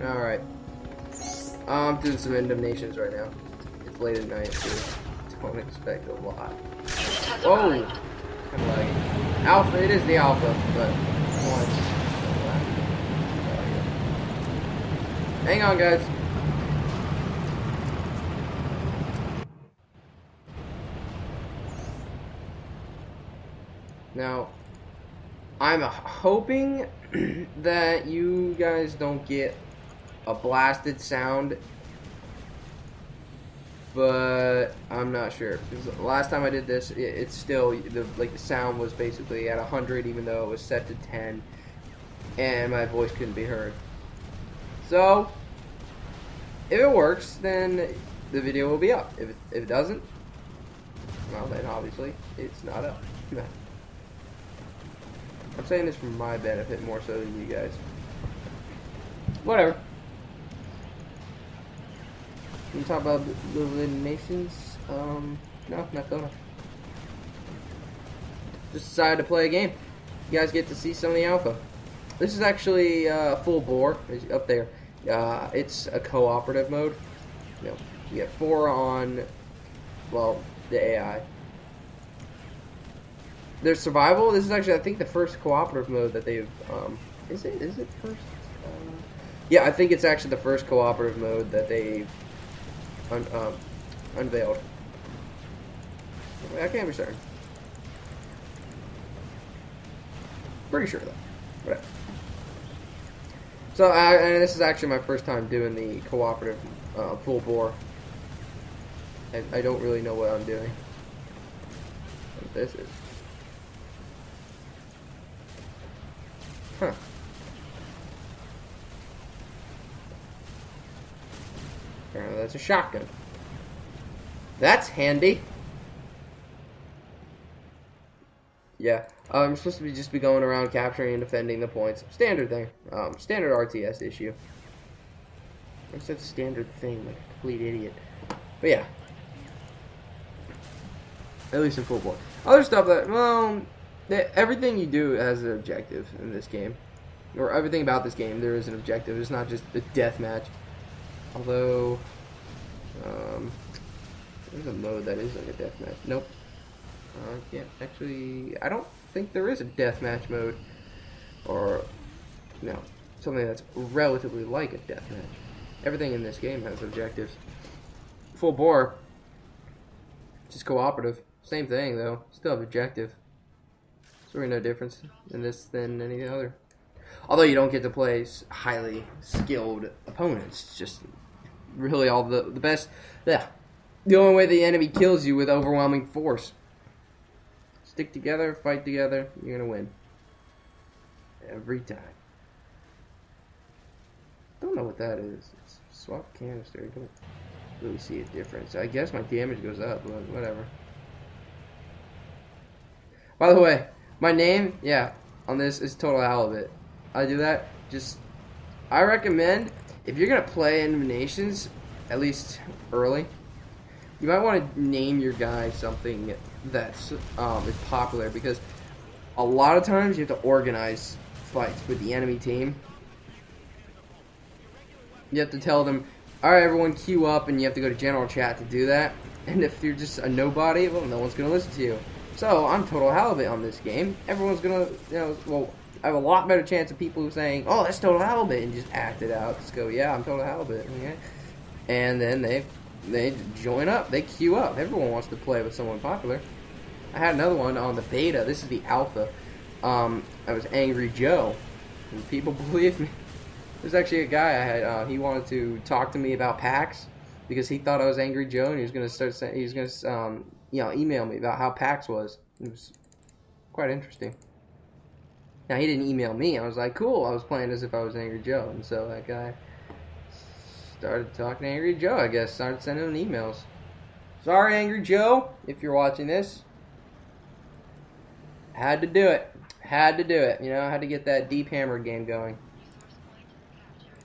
Alright. I'm doing some End of Nations right now. It's late at night, so don't expect a lot. Whoa! Kind of lagging. Alpha, it is the alpha, but hang on, guys. Now, I'm hoping that you guys don't get a blasted sound, but I'm not sure. Because the last time I did this, it's still the sound was basically at 100, even though it was set to 10, and my voice couldn't be heard. So, if it works, then the video will be up. If it doesn't, well, then obviously it's not up. I'm saying this for my benefit more so than you guys. Whatever. Can we talk about the Nations? No, not gonna. Just decided to play a game. You guys get to see some of the alpha. This is actually full Boar. It's up there. It's a cooperative mode. You get 4 on, well, the AI. There's survival. This is actually, I think, the first cooperative mode that they've. Is it first? Yeah, I think it's actually the first cooperative mode that they've unveiled. I can't be certain. Pretty sure though. Whatever. So, and this is actually my first time doing the cooperative full Boar. I don't really know what I'm doing. What this is. Huh. Apparently that's a shotgun. That's handy. Yeah, I'm supposed to just be going around capturing and defending the points. Standard thing. Standard RTS issue. I said standard thing like a complete idiot. But yeah. At least in full Boar. Other stuff that, well, everything you do has an objective in this game. Or everything about this game, there is an objective. It's not just a deathmatch. Although, there's a mode that is like a deathmatch. Nope. Yeah, actually, I don't think there is a deathmatch mode. Or, no, something that's relatively like a deathmatch. Everything in this game has objectives. Full Boar, just cooperative. Same thing, though. Still have objective. There's really no difference in this than any other. Although you don't get to play highly skilled opponents. It's just really all the best. Yeah. The only way the enemy kills you with overwhelming force. Stick together, fight together, you're going to win. Every time. Don't know what that is. It's swap canister. I don't really see a difference. I guess my damage goes up, but whatever. By the way, my name, yeah, on this is Total Halibut. I do that. I recommend, if you're going to play End of Nations, at least early, you might want to name your guy something that's is popular, because a lot of times you have to organize fights with the enemy team. You have to tell them, alright everyone, queue up, and you have to go to general chat to do that. And if you're just a nobody, well, no one's going to listen to you. So, I'm Total Halibut on this game. Everyone's going to, well, I have a lot better chance of people saying, oh, that's Total Halibut, and just act it out. Just go, yeah, I'm Total Halibut. Okay? And then they join up. They queue up. Everyone wants to play with someone popular. I had another one on the beta. This is the alpha. I was Angry Joe. And people believe me. There's actually a guy I had. He wanted to talk to me about PAX because he thought I was Angry Joe, and he was going to start saying, he was going to email me about how PAX was. It was quite interesting. Now, he didn't email me. I was like, cool. I was playing as if I was Angry Joe. And so that guy started talking to Angry Joe, I guess. Started sending him emails. Sorry, Angry Joe, if you're watching this. Had to do it. Had to do it. You know, I had to get that Deep Hammer game going.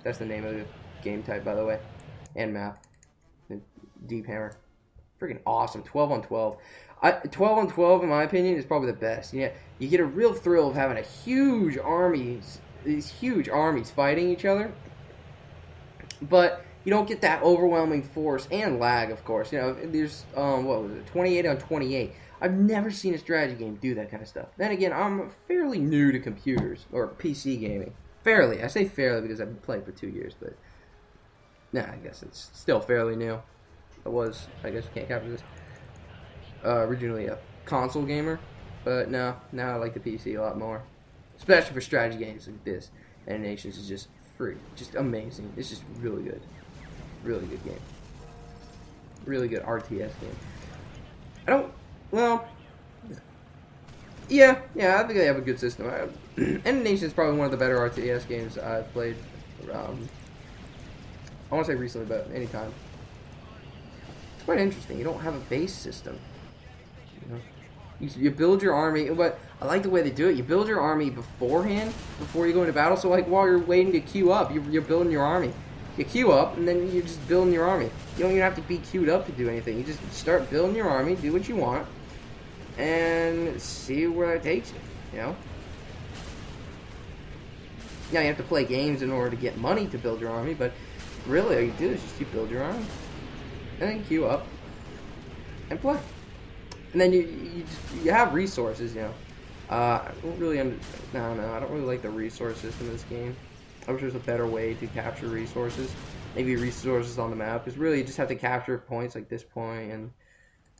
That's the name of the game type, by the way. And map. Deep Hammer. Freaking awesome. 12 on 12. 12 on 12, in my opinion, is probably the best. Yeah, you get a real thrill of having these huge armies fighting each other. but you don't get that overwhelming force and lag, of course. You know, there's what was it, 28 on 28. I've never seen a strategy game do that kind of stuff. Then again, I'm fairly new to computers or PC gaming. Fairly, I say fairly because I've been playing for 2 years, but nah, I guess it's still fairly new. I guess you can't capture this. Originally a console gamer, but now I like the PC a lot more, especially for strategy games like this. And Nations is just free, just amazing. It's just really good game, really good RTS game. Yeah, I think they have a good system. And Nation is probably one of the better RTS games I've played. I want to say recently, but anytime. It's quite interesting. You don't have a base system. You know? You build your army, but I like the way they do it. You build your army beforehand, before you go into battle. So like while you're waiting to queue up, you're building your army. You queue up, and then you're just building your army. You don't even have to be queued up to do anything. You just start building your army, do what you want, and see where that takes you. You know. Now you have to play games in order to get money to build your army, but really all you do is just you build your army, and then queue up, and play. And then you have resources, you know. I don't really I don't really like the resource system in this game. I wish there was a better way to capture resources. Maybe resources on the map, because really you just have to capture points like this point and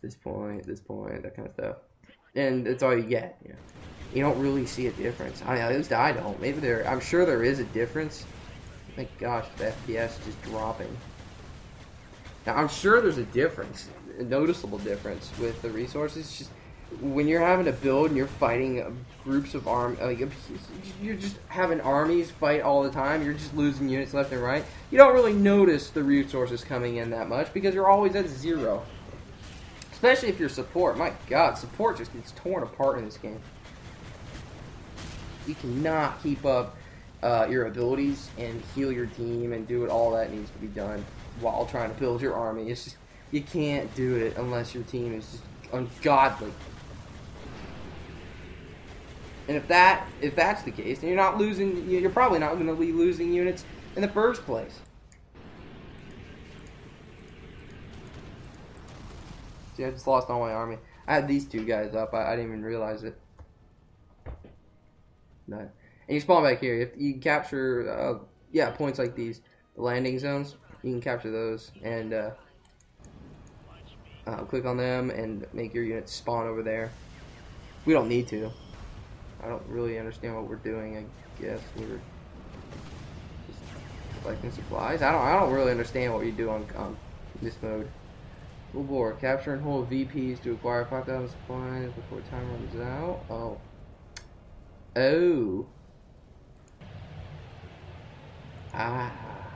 this point, that kind of stuff. And that's all you get, you know. You don't really see a difference. I mean, at least I don't. Maybe I'm sure there is a difference. My gosh, the FPS is just dropping. Now, I'm sure there's a difference, a noticeable difference with the resources. It's just when you're having to build and you're fighting groups of you're just having armies fight all the time. You're just losing units left and right. You don't really notice the resources coming in that much because you're always at 0. Especially if you're support. My God, support just gets torn apart in this game. You cannot keep up your abilities and heal your team and do all that needs to be done while trying to build your army. It's just, you can't do it unless your team is just ungodly. And if that's the case, then you're probably not going to be losing units in the first place. See, I just lost all my army. I had these 2 guys up. I didn't even realize it. No. And you spawn back here. If you can capture, points like these, the landing zones, you can capture those and click on them and make your units spawn over there. We don't need to. I don't really understand what we're doing. I guess we're just collecting supplies. I don't really understand what you do on this mode. Boar, capture and hold VPs to acquire 5,000 supplies before time runs out. Oh.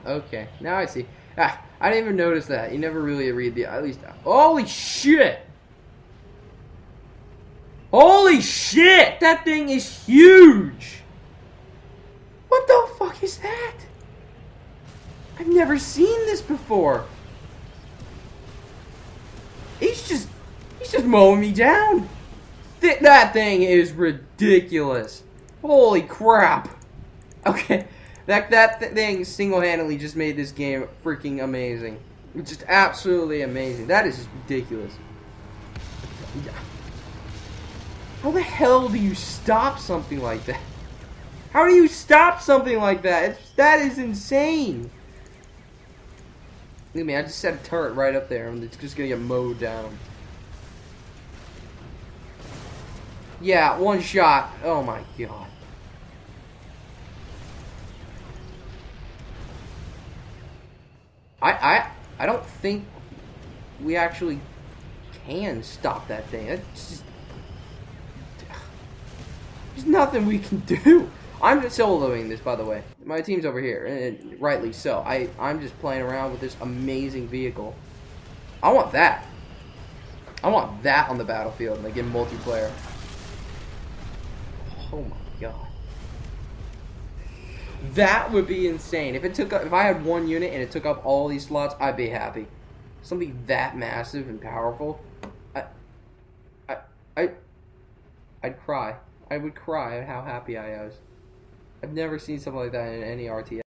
Okay. Now I see. I didn't even notice that. You never really read at least. Holy shit! Holy shit! That thing is huge! What the fuck is that? I've never seen this before. He's just mowing me down. That thing is ridiculous. Holy crap. Okay. That thing single-handedly just made this game freaking amazing. It's just absolutely amazing. That is just ridiculous. How the hell do you stop something like that? How do you stop something like that? That is insane. Look at me, I just set a turret right up there and it's just gonna get mowed down. Yeah, one shot. Oh my god. I don't think we actually can stop that thing. It's just, there's nothing we can do. I'm soloing this, by the way. My team's over here, and rightly so. I'm just playing around with this amazing vehicle. I want that. I want that on the battlefield, like in multiplayer. Oh my god. That would be insane. If I had one unit and it took up all these slots, I'd be happy. Something that massive and powerful, I'd cry. I would cry at how happy I was. I've never seen something like that in any RTS.